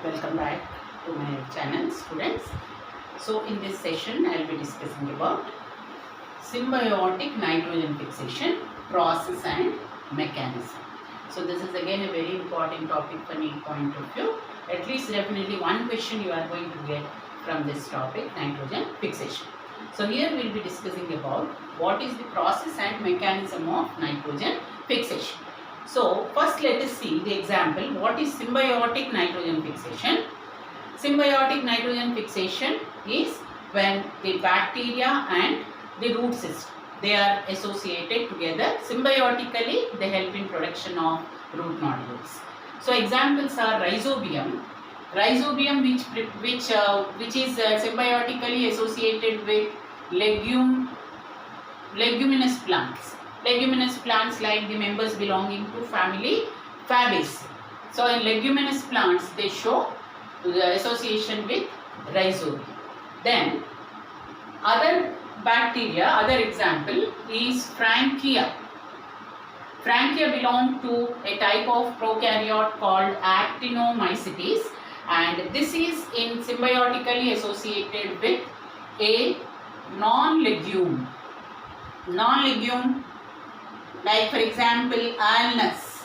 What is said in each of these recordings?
Welcome back to my channel, students. So in this session I will be discussing about symbiotic nitrogen fixation process and mechanism. So this is again a very important topic from any point of view. At least definitely one question you are going to get from this topic, nitrogen fixation. So here we will be discussing about what is the process and mechanism of nitrogen fixation. So first let us see the example. What is symbiotic nitrogen fixation? Symbiotic nitrogen fixation is when the bacteria and the root system, they are associated together. Symbiotically they help in production of root nodules. So examples are rhizobium. Rhizobium which is symbiotically associated with leguminous plants. Leguminous plants like the members belonging to family Fabaceae. So in leguminous plants they show the association with rhizobium. Then other bacteria, other example is Frankia. Frankia belong to a type of prokaryote called Actinomycetes, and this is in symbiotically associated with a non-legume. Non-legume, like for example Alnus,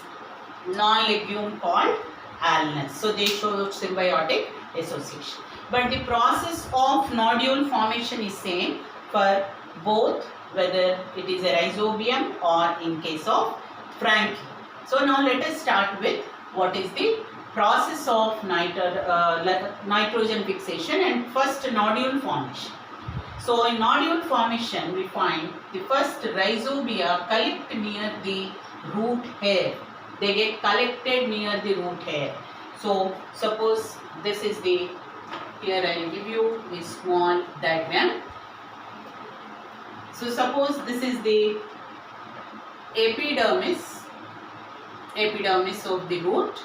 non-legume called Alnus. So they show symbiotic association. But the process of nodule formation is same for both, whether it is a rhizobium or in case of Frankia. So now let us start with what is the process of nitrogen fixation and first nodule formation. So in nodule formation we find the first rhizobia collect near the root hair. They get collected near the root hair. So suppose this is the, here I will give you a small diagram. So suppose this is the epidermis of the root,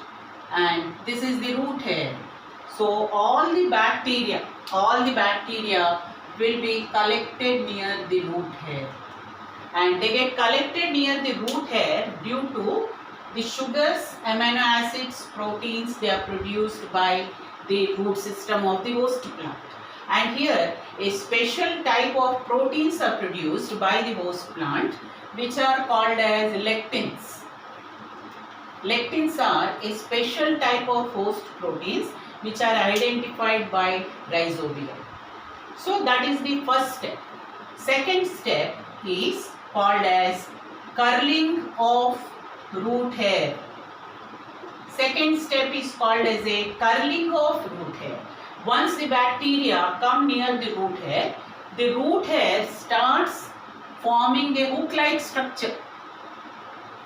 and this is the root hair. So all the bacteria will be collected near the root hair, and they get collected near the root hair due to the sugars, amino acids, proteins they are produced by the root system of the host plant. And here a special type of proteins are produced by the host plant which are called as lectins. Lectins are a special type of host proteins which are identified by rhizobium. So that is the first step. Second step is called as curling of root hair. Second step is called as a curling of root hair. Once the bacteria come near the root hair starts forming a hook-like structure.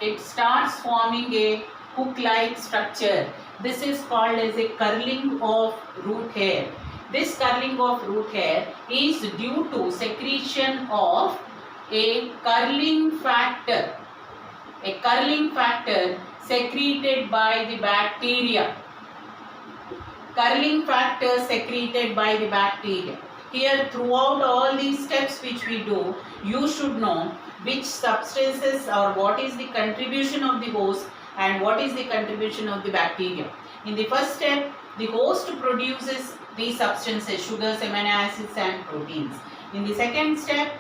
It starts forming a hook-like structure. This is called as a curling of root hair. This curling of root hair is due to secretion of a curling factor. A curling factor secreted by the bacteria. Curling factor secreted by the bacteria. Here throughout all these steps which we do, you should know which substances or what is the contribution of the host and what is the contribution of the bacteria. In the first step, the host produces these substances, sugars, amino acids and proteins. In the second step,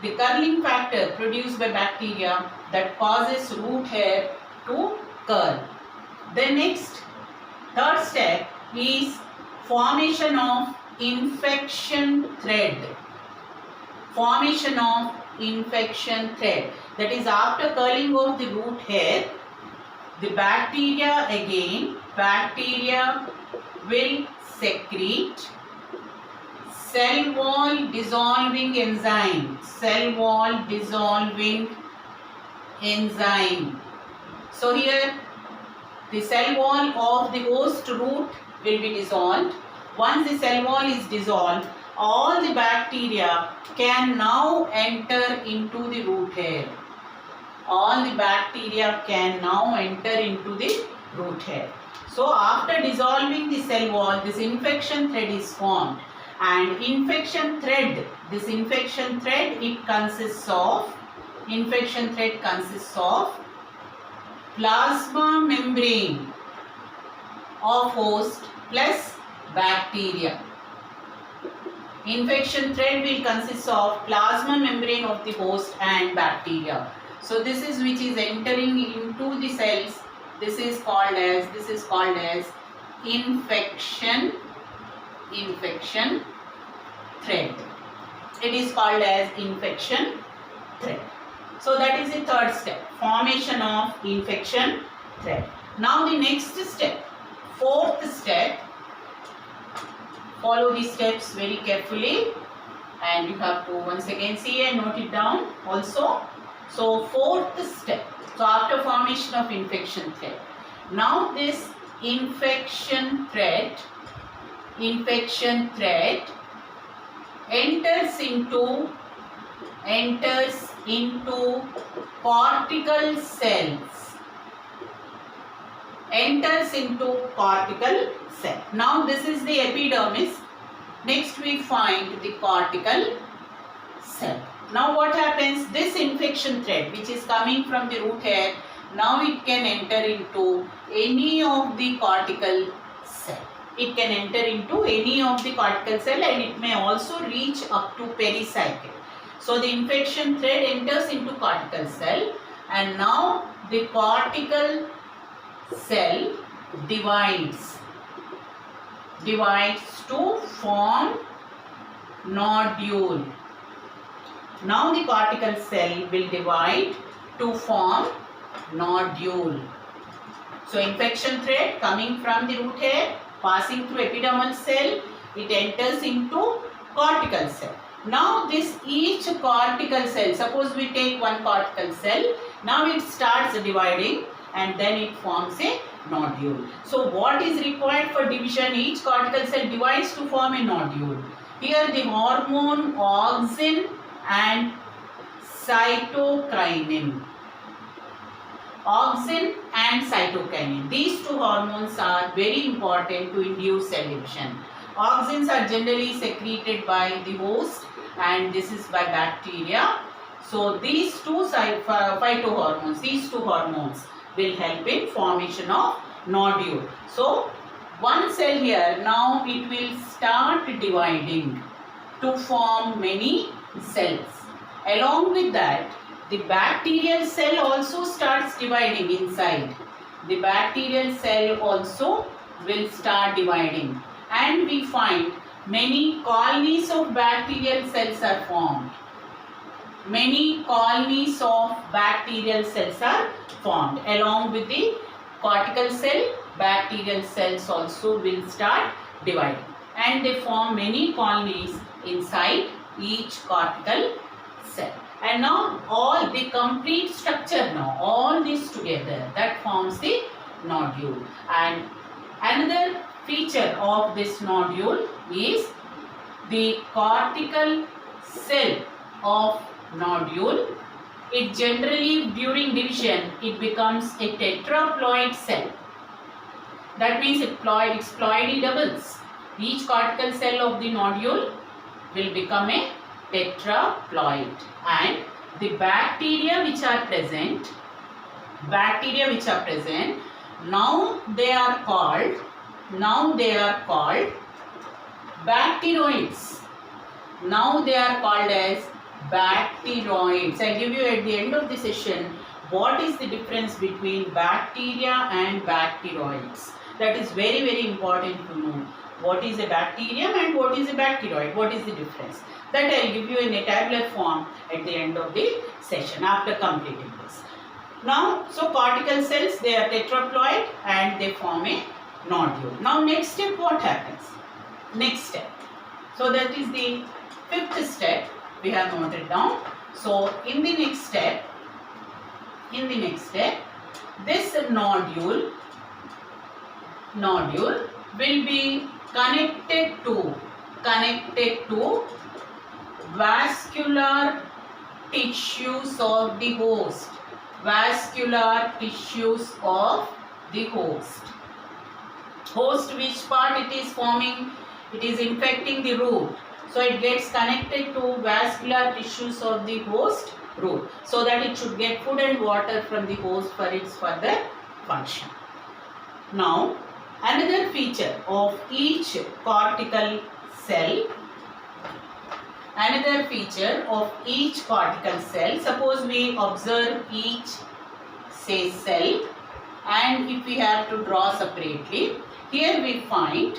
the curling factor produced by bacteria that causes root hair to curl. Then next, third step is formation of infection thread. Formation of infection thread. That is, after curling of the root hair, the bacteria will secrete cell wall dissolving enzyme. Cell wall dissolving enzyme. So here the cell wall of the host root will be dissolved. Once the cell wall is dissolved, all the bacteria can now enter into the root hair. All the bacteria can now enter into the root hair. So after dissolving the cell wall, this infection thread is formed. And infection thread, it consists of, plasma membrane of host plus bacteria. Infection thread will consist of plasma membrane of the host and bacteria. So this is which is entering into the cells. This is called as infection thread. It is called as infection thread. So that is the third step, formation of infection thread. Now the next step, fourth step. Follow these steps very carefully, and you have to once again see and note it down also. So fourth step, so after formation of infection thread, now this infection thread enters into cortical cells. Now this is the epidermis. Next we find the cortical cell. Now what happens? This infection thread which is coming from the root hair, now it can enter into any of the cortical cell. It can enter into any of the cortical cell, and it may also reach up to pericycle. So the infection thread enters into cortical cell, and now the cortical cell divides to form nodule. Now the cortical cell will divide to form nodule. So infection thread coming from the root hair, passing through epidermal cell, it enters into cortical cell. Now this each cortical cell, suppose we take one cortical cell, now it starts dividing and then it forms a nodule. So what is required for division? Each cortical cell divides to form a nodule. Here the hormone auxin and cytokinin. Auxin and cytokinin. These two hormones are very important to induce cell division. Auxins are generally secreted by the host, and this is by bacteria. So these two phytohormones, these two hormones will help in formation of nodule. So one cell here, now it will start dividing to form many cells. Along with that, the bacterial cell also starts dividing inside. The bacterial cell also will start dividing, and we find many colonies of bacterial cells are formed. Many colonies of bacterial cells are formed. Along with the cortical cell, bacterial cells also will start dividing, and they form many colonies inside each cortical cell. And now all the complete structure, now all this together, that forms the nodule. And another feature of this nodule is the cortical cell of nodule. It generally during division it becomes a tetraploid cell. That means its ploidy doubles. Each cortical cell of the nodule will become a tetraploid, and the bacteria which are present, now they are called bacteroids. Now they are called as bacteroids. I give you at the end of the session what is the difference between bacteria and bacteroids. That is very, very important to know. What is a bacterium and what is a bacteroid? What is the difference? That I will give you in a tabular form at the end of the session after completing this. Now, so cortical cells, they are tetraploid and they form a nodule. Now next step, what happens? Next step. So that is the fifth step we have noted down. So in the next step, this nodule will be connected to vascular tissues of the host. Host, which part it is forming? It is infecting the root. So it gets connected to vascular tissues of the host root, so that it should get food and water from the host for its further function. Now, Another feature of each cortical cell, suppose we observe each say cell, and if we have to draw separately, here we find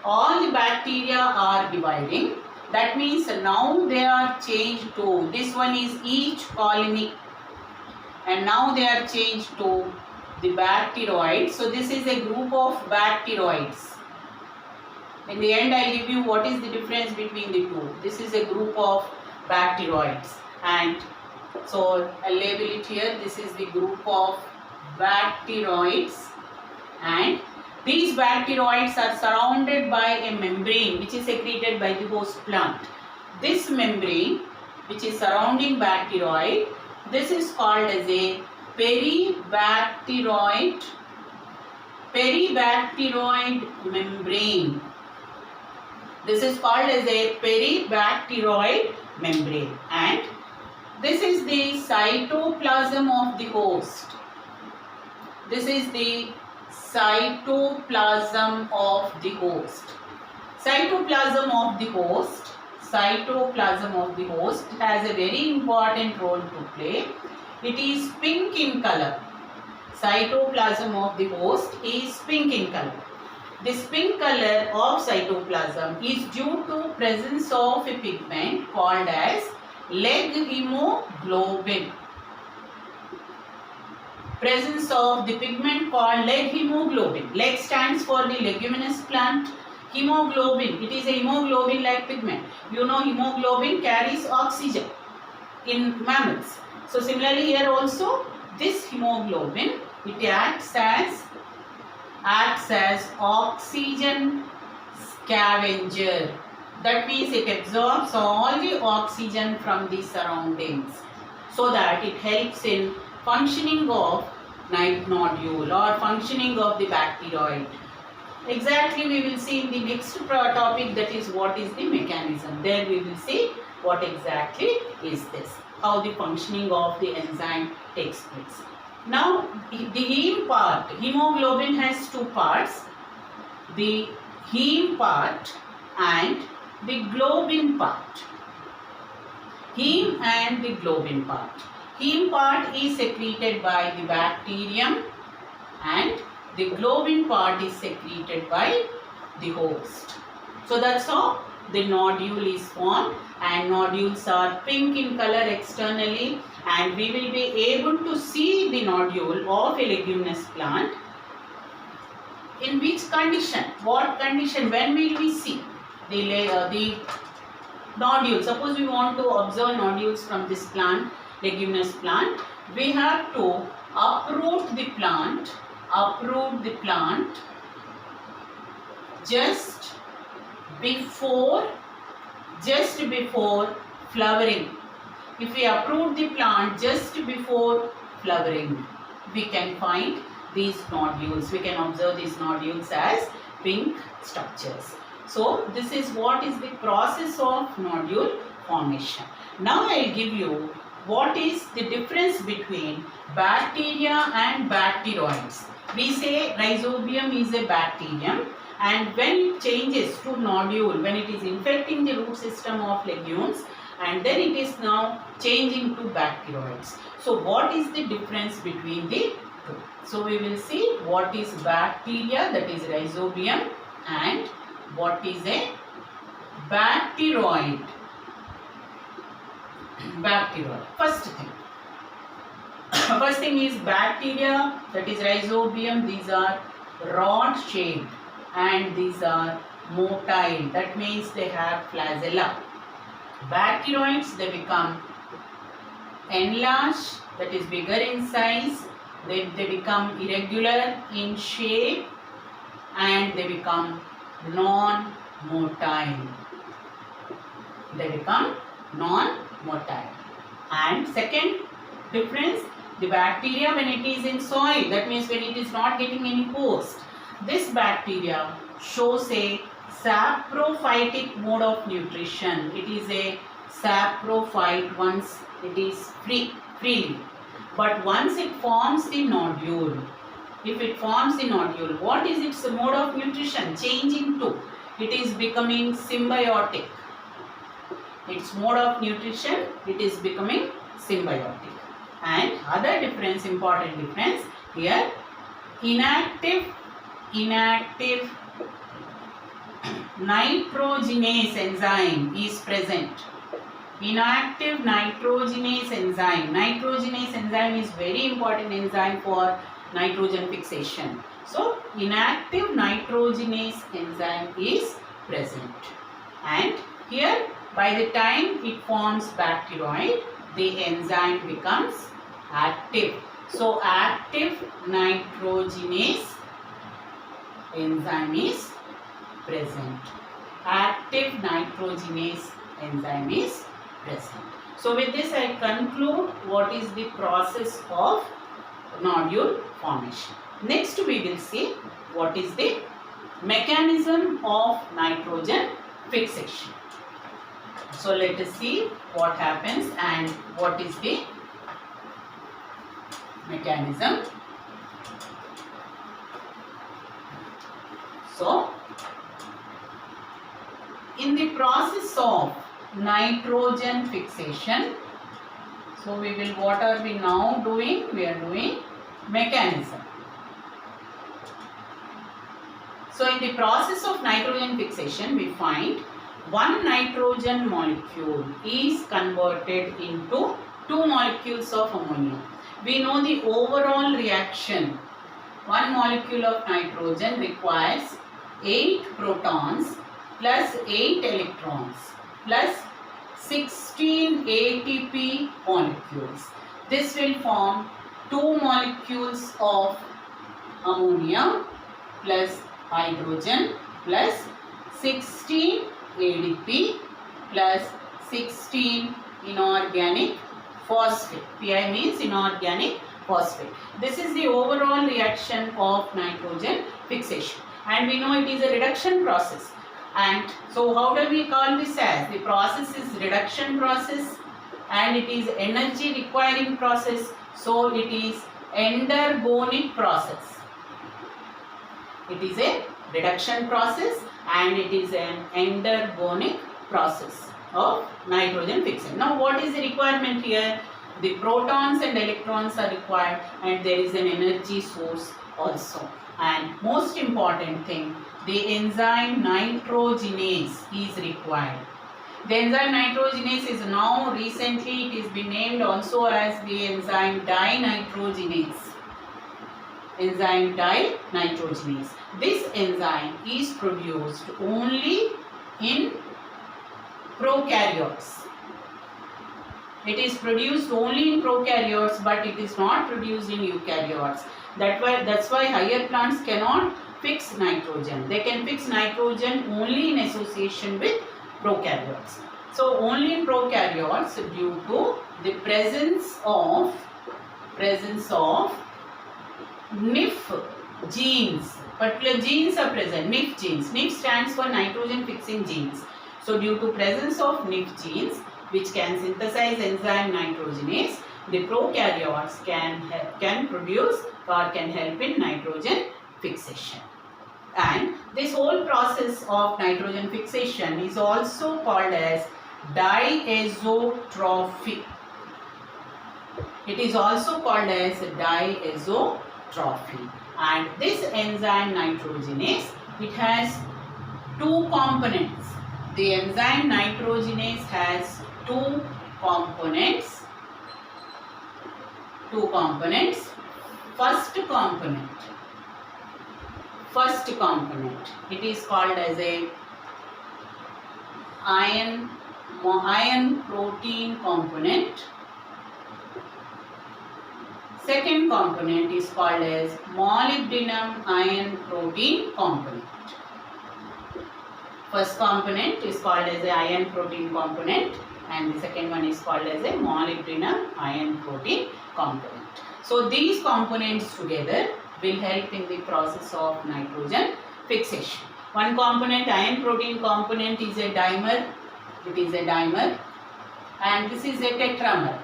all the bacteria are dividing. That means now they are changed to, this one is each colony, and now they are changed to the bacteroids. So this is a group of bacteroids. In the end, I will give you what is the difference between the two. This is a group of bacteroids, and so I'll label it here. This is the group of bacteroids, and these bacteroids are surrounded by a membrane which is secreted by the host plant. This membrane which is surrounding bacteroid, this is called as a peribacteroid membrane. This is called as a peribacteroid membrane, and this is the cytoplasm of the host. This is the cytoplasm of the host. Cytoplasm of the host has a very important role to play. It is pink in color. Cytoplasm of the host is pink in color. This pink color of cytoplasm is due to presence of a pigment called as leg hemoglobin. Presence of the pigment called leg hemoglobin. Leg stands for the leguminous plant. Hemoglobin, it is a hemoglobin like pigment. You know hemoglobin carries oxygen in mammals. So similarly here also this hemoglobin, it acts as oxygen scavenger. That means it absorbs all the oxygen from the surroundings, so that it helps in functioning of night nodule or functioning of the bacteroid. Exactly we will see in the next topic, that is what is the mechanism. There we will see what exactly is this, how the functioning of the enzyme takes place. Now the heme part, hemoglobin has two parts, the heme part and the globin part. Heme and the globin part. Heme part is secreted by the bacterium and the globin part is secreted by the host. So that's how the nodule is formed, and nodules are pink in color externally, and we will be able to see the nodule of a leguminous plant. In which condition? What condition? When will we see the nodule? Suppose we want to observe nodules from this plant, leguminous plant, we have to uproot the plant just before flowering. If we uproot the plant just before flowering, we can find these nodules. We can observe these nodules as pink structures. So this is what is the process of nodule formation. Now I will give you what is the difference between bacteria and bacteroids. We say rhizobium is a bacterium, and when it changes to nodule, when it is infecting the root system of legumes, and then it is now changing to bacteroids. So what is the difference between the two? So we will see what is bacteria, that is rhizobium, and what is a bacteroid. First thing is bacteria, that is rhizobium. These are rod shaped and these are motile. That means they have flagella. Bacteroids, they become enlarged, that is bigger in size. They become irregular in shape and they become non-motile. And second difference, the bacteria when it is in soil, that means when it is not getting any host, this bacteria shows a saprophytic mode of nutrition. It is a saprophyte once it is freely. But once it forms the nodule, if it forms the nodule, what is its mode of nutrition? Changing to. It is becoming symbiotic. Its mode of nutrition, it is becoming symbiotic. And other difference, important difference here, inactive nitrogenase enzyme is present. Inactive nitrogenase enzyme. Nitrogenase enzyme is very important enzyme for nitrogen fixation. So, inactive nitrogenase enzyme is present. And here, by the time it forms bacteroid, the enzyme becomes active. So, active nitrogenase enzyme is present. Active nitrogenase enzyme is present. So, with this I conclude what is the process of nodule formation. Next we will see what is the mechanism of nitrogen fixation. So, let us see what happens and what is the mechanism. So, in the process of nitrogen fixation, so we will, what are we now doing? We are doing mechanism. So, in the process of nitrogen fixation, we find one nitrogen molecule is converted into two molecules of ammonia. We know the overall reaction. One molecule of nitrogen requires 8 protons plus 8 electrons plus 16 ATP molecules. This will form 2 molecules of ammonia plus hydrogen plus 16 ADP plus 16 inorganic phosphate. Pi means inorganic phosphate. This is the overall reaction of nitrogen fixation. And we know it is a reduction process. And so how do we call this as? The process is reduction process and it is energy requiring process. So it is endergonic process. It is a reduction process and it is an endergonic process of nitrogen fixation. Now what is the requirement here? The protons and electrons are required and there is an energy source also. And most important thing, the enzyme nitrogenase is required. The enzyme nitrogenase is now recently, it has been named also as the enzyme dinitrogenase. Enzyme dinitrogenase. This enzyme is produced only in prokaryotes. It is produced only in prokaryotes, but it is not produced in eukaryotes. That's why higher plants cannot fix nitrogen. They can fix nitrogen only in association with prokaryotes. So only in prokaryotes, due to the presence of NIF genes. Particular genes are present, NIF genes. NIF stands for nitrogen fixing genes. So due to presence of NIF genes, which can synthesize enzyme nitrogenase, the prokaryotes can produce or can help in nitrogen fixation. And this whole process of nitrogen fixation is also called as diazotrophy. It is also called as diazotrophy. And this enzyme nitrogenase, it has two components. The enzyme nitrogenase has two components. First component, it is called as a iron protein component. Second component is called as molybdenum iron protein component. First component is called as a iron protein component and the second one is called as a molybdenum iron protein component. So these components together will help in the process of nitrogen fixation. One component, iron protein component, is a dimer. It is a dimer and this is a tetramer.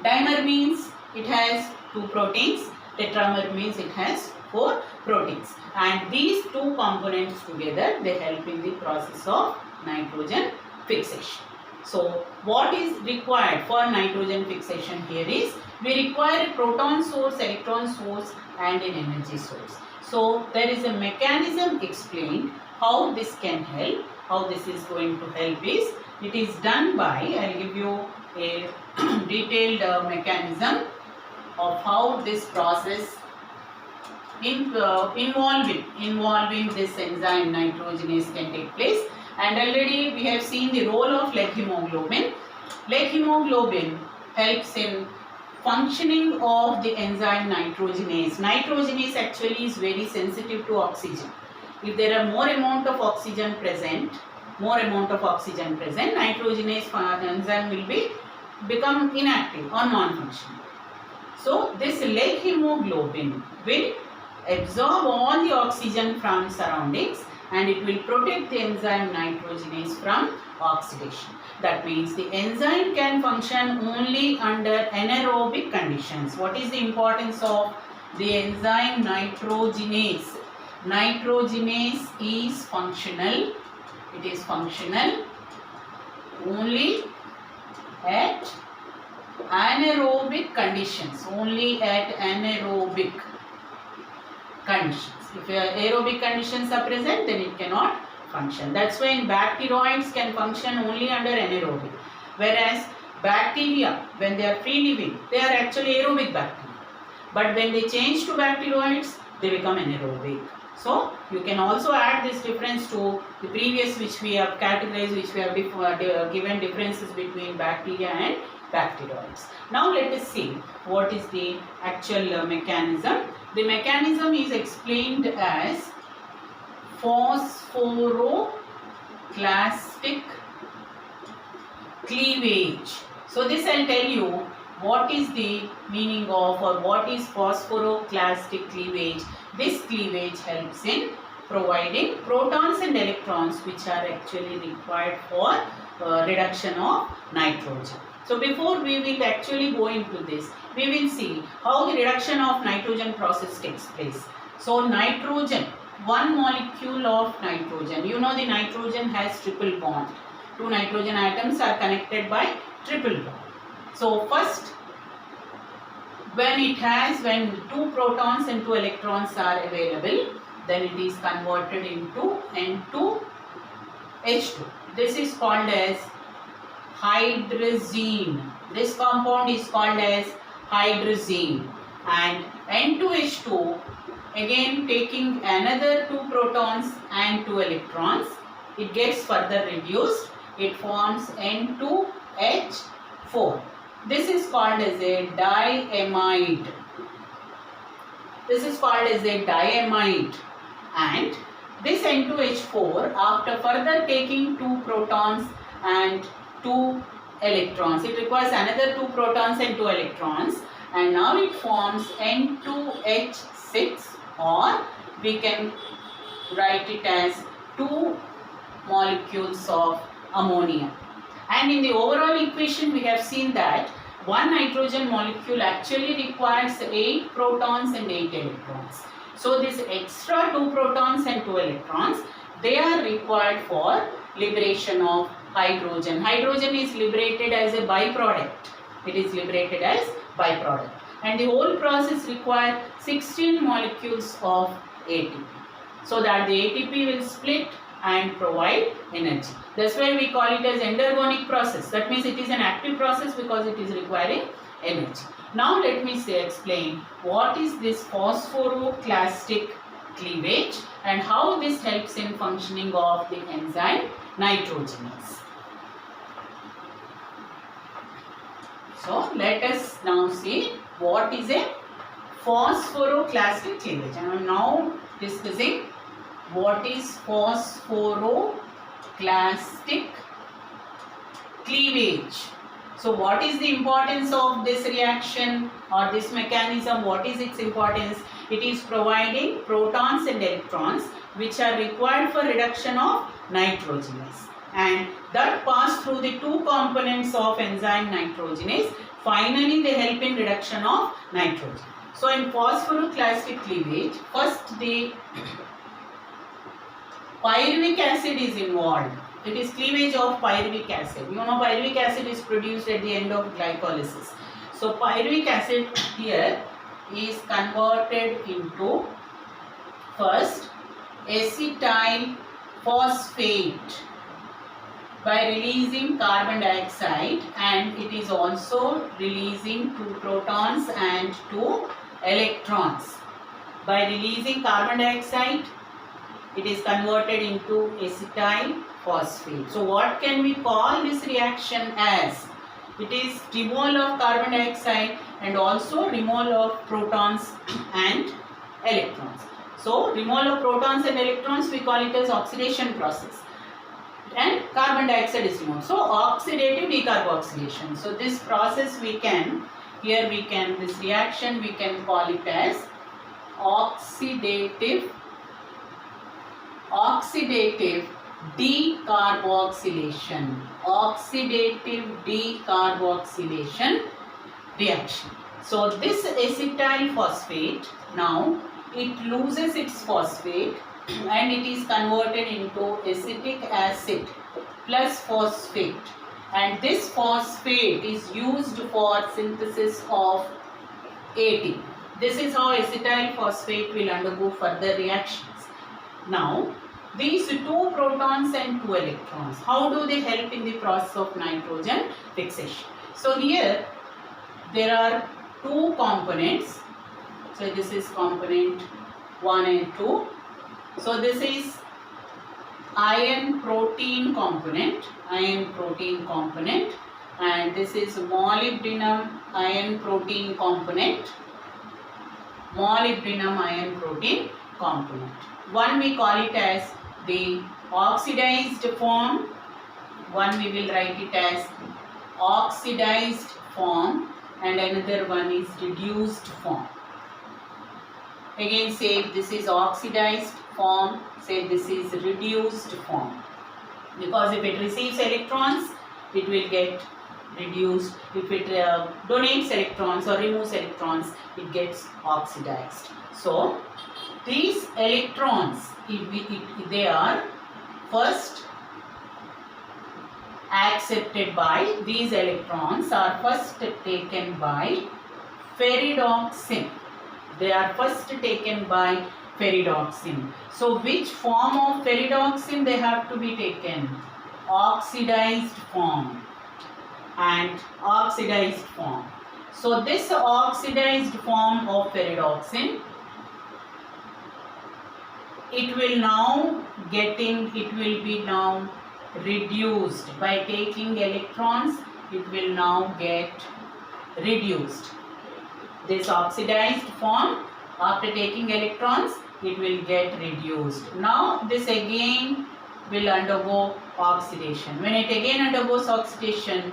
Dimer means it has two proteins Tetramer means it has 4 proteins. And these two components together, they help in the process of nitrogen fixation. So what is required for nitrogen fixation here is, we require a proton source, electron source and an energy source. So there is a mechanism explained how this can help. How this is going to help is, it is done by, I will give you a detailed mechanism of how this process involving this enzyme nitrogenase can take place. And already we have seen the role of leg hemoglobin. Leg hemoglobin helps in functioning of the enzyme nitrogenase. Nitrogenase actually is very sensitive to oxygen. If there are more amount of oxygen present, nitrogenase enzyme will become inactive or non-functional. So this leg hemoglobin will absorb all the oxygen from surroundings and it will protect the enzyme nitrogenase from oxidation. That means the enzyme can function only under anaerobic conditions. What is the importance of the enzyme nitrogenase? Nitrogenase is functional. It is functional only at anaerobic conditions. Only at anaerobic conditions. If aerobic conditions are present, then it cannot function. That's why bacteroids can function only under anaerobic. Whereas bacteria, when they are free living, they are actually aerobic bacteria. But when they change to bacteroids, they become anaerobic. So you can also add this difference to the previous which we have categorized, which we have given differences between bacteria and bacteroids. Now let us see what is the actual mechanism. The mechanism is explained as phosphoroclastic cleavage. So this I will tell you what is the meaning of, or what is phosphoroclastic cleavage. This cleavage helps in providing protons and electrons which are actually required for reduction of nitrogen. So before we will actually go into this, we will see how the reduction of nitrogen process takes place. So nitrogen, one molecule of nitrogen, you know the nitrogen has triple bond. Two nitrogen atoms are connected by triple bond. So first, when two protons and 2 electrons are available, then it is converted into N2H2. This is called as hydrazine. This compound is called as hydrazine. And N2H2, again taking another 2 protons and 2 electrons, it gets further reduced. It forms N2H4. This is called as a diamide. And this N2H4, after further taking 2 protons and 2 electrons, it requires another 2 protons and 2 electrons, and now it forms N2H6, or we can write it as 2 molecules of ammonia. And in the overall equation we have seen that one nitrogen molecule actually requires 8 protons and 8 electrons. So this extra 2 protons and 2 electrons, they are required for liberation of hydrogen. Hydrogen is liberated as a byproduct. And the whole process requires 16 molecules of ATP. So that the ATP will split and provide energy. That's why we call it as endergonic process. That means it is an active process because it is requiring energy. Now let me explain what is this phosphoroclastic cleavage and how this helps in functioning of the enzyme nitrogenase. So let us now see what is a phosphoroclastic cleavage. I am now discussing what is phosphoroclastic cleavage. So what is the importance of this reaction or this mechanism? What is its importance? It is providing protons and electrons which are required for reduction of nitrogenase, and that pass through the 2 components of enzyme nitrogenase. Finally they help in reduction of nitrogen. So in phosphoroclastic cleavage, first the pyruvic acid is involved. It is cleavage of pyruvic acid. You know pyruvic acid is produced at the end of glycolysis. So pyruvic acid here is converted into first acetyl phosphate by releasing carbon dioxide, and it is also releasing 2 protons and 2 electrons. By releasing carbon dioxide, it is converted into acetyl phosphate. So what can we call this reaction as? It is removal of carbon dioxide and also removal of protons and electrons. So removal of protons and electrons, we call it as oxidation process, and carbon dioxide is removed. So oxidative decarboxylation. So this process we can, this reaction we can call it as oxidative decarboxylation. Oxidative decarboxylation reaction. So this acetyl phosphate, now it loses its phosphate and it is converted into acetic acid plus phosphate, and this phosphate is used for synthesis of AT. This is how acetyl phosphate will undergo further reactions. Now these 2 protons and 2 electrons, how do they help in the process of nitrogen fixation? So here there are 2 components. So this is component 1 and 2. So this is iron protein component, and this is molybdenum iron protein component, One we call it as the oxidized form, one we will write it as oxidized form, and another one is reduced form. Again say this is oxidized form, say this is reduced form, because if it receives electrons it will get reduced, if it donates electrons or removes electrons it gets oxidized. So these electrons, they are first accepted by, these electrons are first taken by ferredoxin. They are first taken by ferredoxin. So which form of ferredoxin they have to be taken? Oxidized form and oxidized form. So this oxidized form of ferredoxin, it will be now reduced by taking electrons. It will now get reduced. This oxidized form, after taking electrons, it will get reduced. Now this again will undergo oxidation. When it again undergoes oxidation,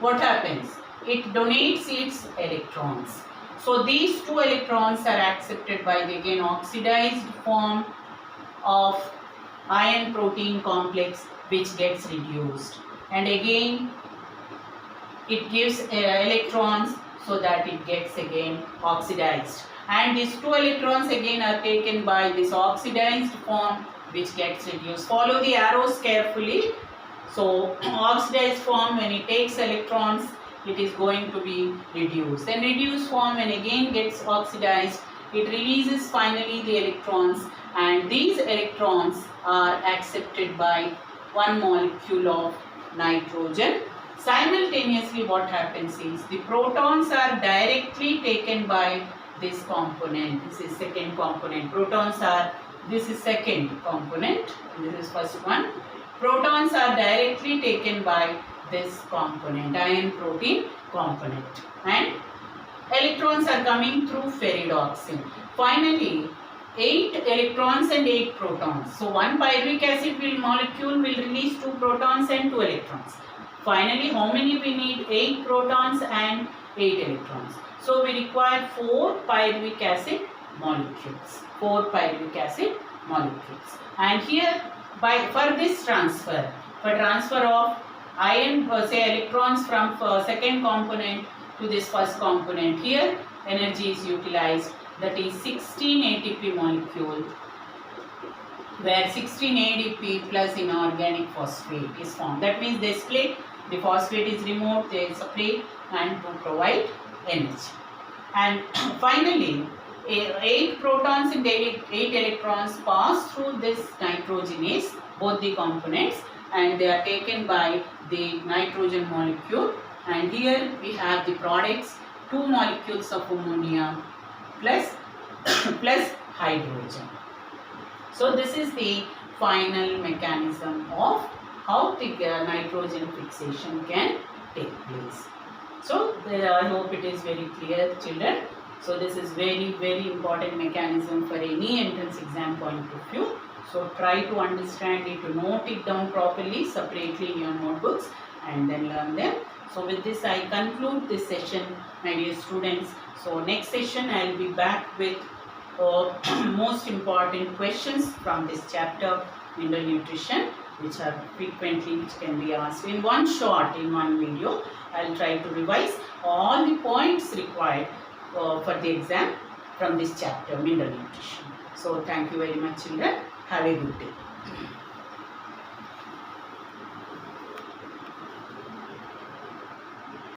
what happens? It donates its electrons. So these 2 electrons are accepted by the again oxidized form of iron protein complex, which gets reduced, and again it gives electrons, so that it gets again oxidized, and these 2 electrons again are taken by this oxidized form, which gets reduced. Follow the arrows carefully. So oxidized form, when it takes electrons, it is going to be reduced. Then reduced form, when again gets oxidized, it releases finally the electrons, and these electrons are accepted by 1 molecule of nitrogen. Simultaneously what happens is the protons are directly taken by this component. This is second component. Protons are, this is second component, this is first one. Protons are directly taken by this component, iron protein component, and electrons are coming through ferredoxin. Finally 8 electrons and 8 protons. So one pyruvic acid molecule will release 2 protons and 2 electrons. Finally, how many we need? 8 protons and 8 electrons. So we require 4 pyruvic acid molecules. 4 pyruvic acid molecules. And here, for this transfer, for transfer of iron, say electrons from second component to this first component, here energy is utilized, that is 16 ATP molecule, where 16 ADP plus inorganic phosphate is formed. That means they split, the phosphate is removed, they separate and to provide energy. And finally, 8 protons and 8 electrons pass through this nitrogenase, both the components, and they are taken by the nitrogen molecule. And here we have the products, 2 molecules of ammonia plus plus hydrogen. So this is the final mechanism of how the nitrogen fixation can take place. So I hope it is very clear, children. So this is very important mechanism for any entrance exam point of view. So try to understand it, to note it down properly separately in your notebooks and then learn them. So with this I conclude this session, my dear students. So next session I will be back with most important questions from this chapter, mineral nutrition, which can be asked in one shot, in one video. I will try to revise all the points required for the exam from this chapter, mineral nutrition. So thank you very much, children. Have a good day.